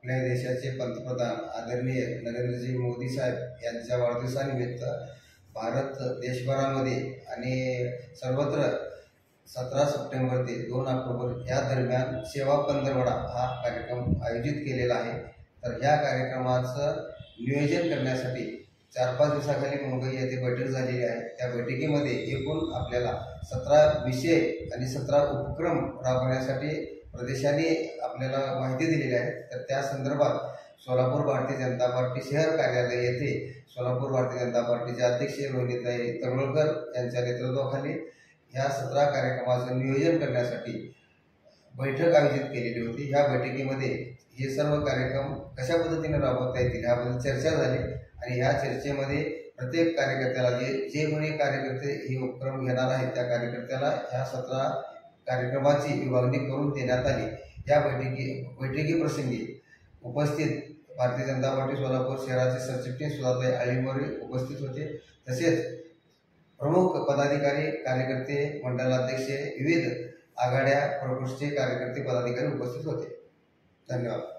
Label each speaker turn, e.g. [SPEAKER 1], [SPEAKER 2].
[SPEAKER 1] आपल्या देशाचे पंतप्रधान आदरणीय नरेंद्रजी मोदी साहेब यांच्या वाढदिवसानिमित्त भारत देशभरामध्ये आणि सर्वत्र 17 सप्टेंबर ते 2 ऑक्टोबर या दरम्यान सेवा पंधरवडा हा कार्यक्रम आयोजित केलेला आहे। तर ह्या कार्यक्रमाचं नियोजन करण्यासाठी 4-5 दिवसाखाली मुंबई येथे बैठक झालेली आहे। त्या बैठकीमध्ये एकूण आपल्याला 17 विषय आणि 17 उपक्रम राबवण्यासाठी प्रदेशाने आपल्याला माहिती दिलेली आहे। तर त्या संदर्भात सोलापूर भारतीय जनता पार्टी शहर कार्यालय येथे सोलापूर भारतीय जनता पार्टीचे अध्यक्ष रोहिणीताई तळवलकर यांच्या नेतृत्वाखाली ह्या 17 कार्यक्रमाचं नियोजन करण्यासाठी बैठक आयोजित केलेली होती। ह्या बैठकीमध्ये हे सर्व कार्यक्रम कशा पद्धतीने राबवता येतील याबद्दल चर्चा झाली आणि ह्या चर्चेमध्ये प्रत्येक कार्यकर्त्याला जे कोणी कार्यकर्ते हे उपक्रम घेणार आहेत त्या कार्यकर्त्याला ह्या 17 कार्यक्रमाची विभागणी करून देण्यात आली। या बैठकी प्रसंगी उपस्थित भारतीय जनता पार्टी सोलापूर शहराचे सरचिटणीस सुधाताई आळीमोरे उपस्थित होते। तसेच प्रमुख पदाधिकारी कार्यकर्ते मंडलाध्यक्ष विविध आघाड्या प्रकोष्ठचे कार्यकर्ते पदाधिकारी उपस्थित होते। धन्यवाद।